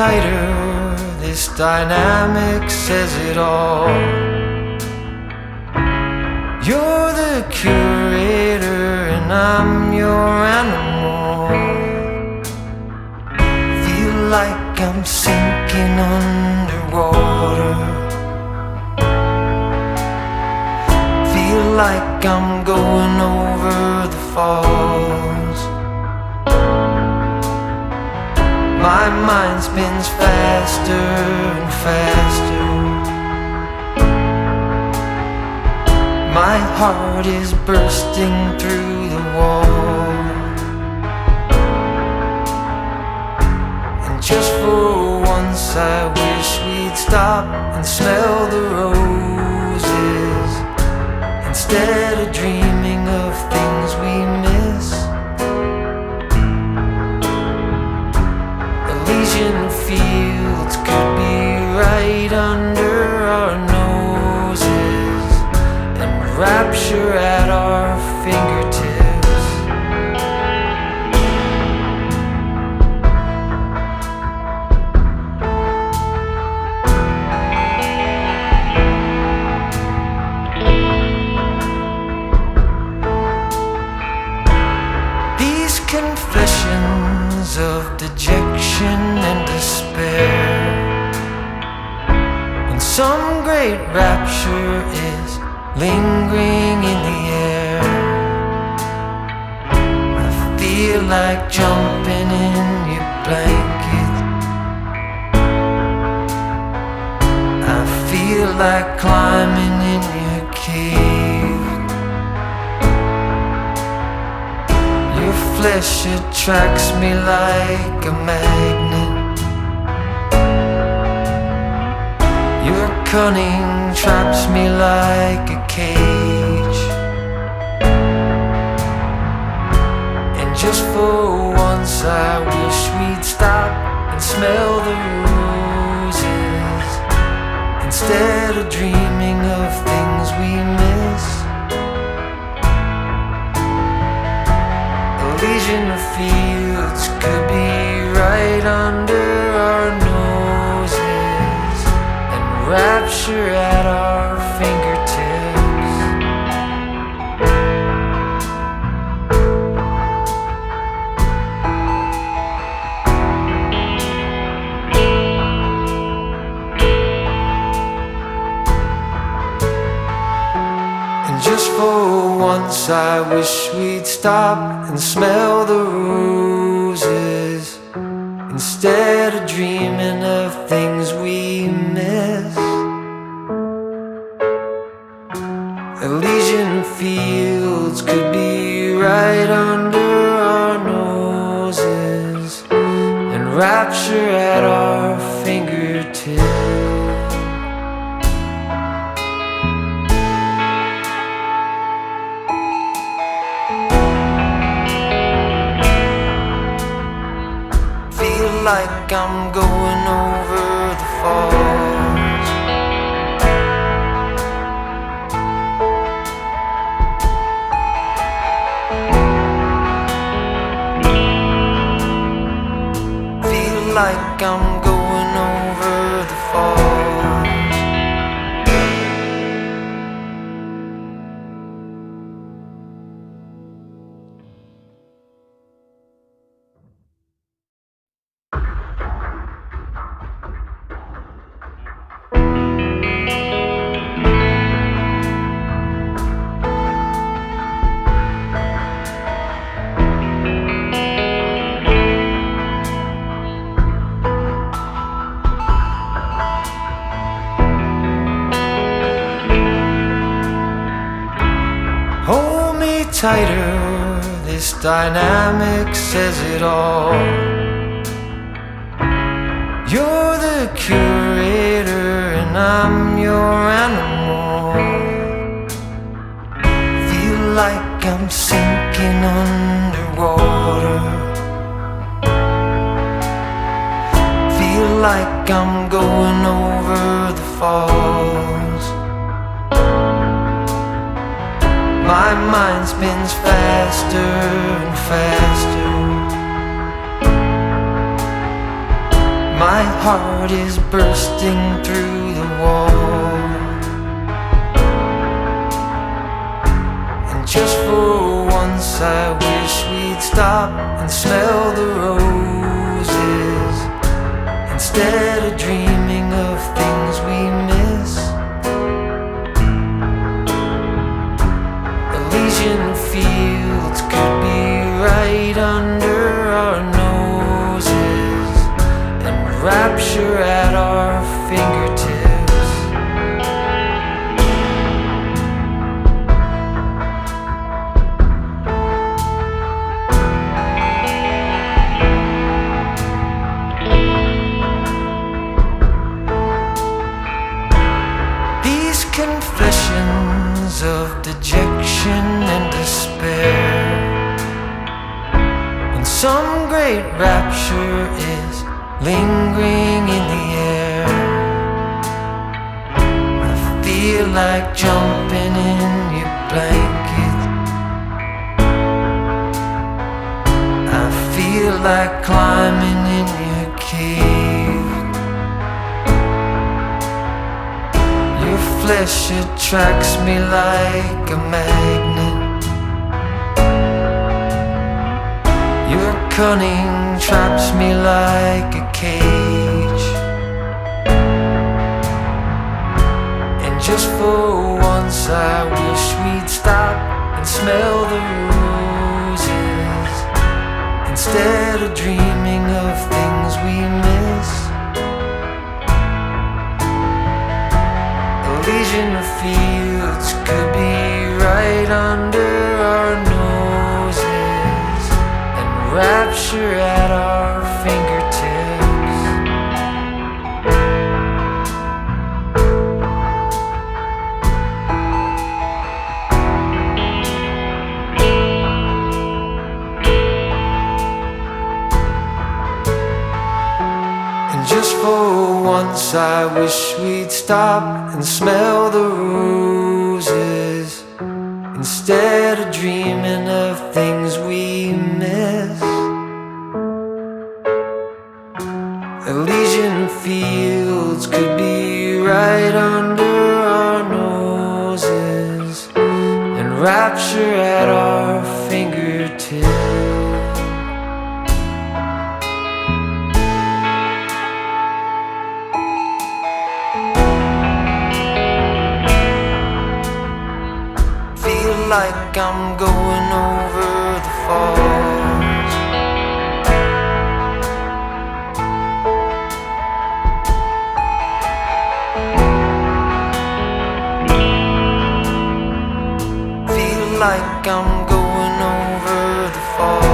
tighter, this dynamic says it all. You're the curator and I'm your animal. Feel like I'm sinking underwater. Feel like I'm going over the falls. My mind spins faster and faster. My heart is bursting through the wall. And just for once I wish we'd stop and smell the roses, instead of dreaming of things we miss. Elysian fields could be right under our noses, and rapture at our fingertips. These confessions of dejection and despair, when some great rapture is lingering in the air, I feel like jumping in your blanket. I feel like climbing in your cave. Your flesh attracts me like a magnet. Your cunning traps me like a cage. And just for once I wish we'd stop and smell the roses, instead of dreaming of things we miss. Elysian fields could be right under our noses, and rapture at our fingertips. And just for once I wish we'd stop and smell the roses, instead of dreaming of things we miss. Elysian fields could be right under our noses, and rapture at our fingertips. Feel like I'm going over the falls. Feel like I'm going over the falls. Hold me tighter, this dynamic says it all. You're the curator and I'm your animal. Feel like I'm sinking underwater. Feel like I'm going over the falls. My mind spins faster and faster. My heart is bursting through the wall. And just for once I wish we'd stop and smell the roses, instead of dreaming of things we miss. Elysian fields could be right under our noses, and rapture at our fingertips. These confessions of dejection and despair, when some great rapture is lingering in the air, I feel like jumping in your blanket. I feel like climbing in your cave. Your flesh attracts me like a magnet. Your cunning traps me like a cage. And just for once I wish we'd stop and smell the roses, instead of dreaming of things we miss. Elysian fields could be right under our noses, and rapture at our fingertips. And just for once I wish we'd stop and smell the roses, instead of dreaming of things we miss. Elysian fields could be right under our noses, and rapture at our fingertips. Like I'm going over the falls. Feel like I'm going over the falls.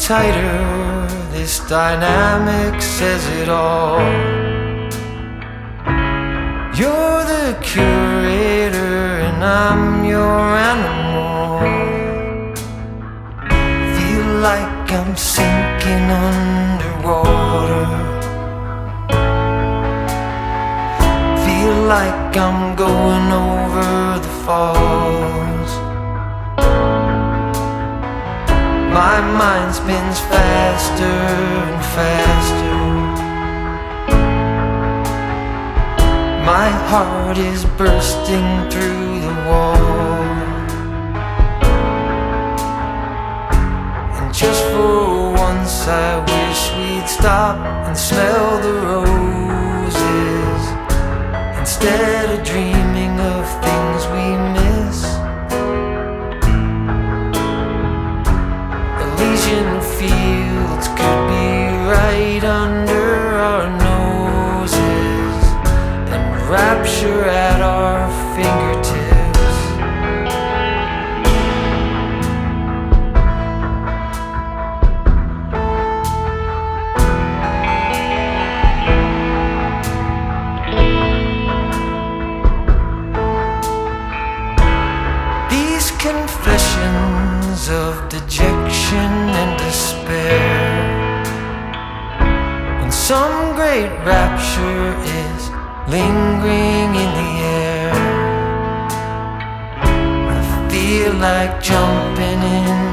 Tighter, this dynamic says it all. You're the curator and I'm your animal. Feel like I'm sinking underwater. Feel like I'm going over the falls. My mind spins faster and faster. My heart is bursting through the wall. And just for once I wish we'd stop and smell the roses, instead of dreaming of things we miss. Elysian fields could be right under our noses, and rapture at our fingertips. some great rapture is lingering in the air. I feel like jumping in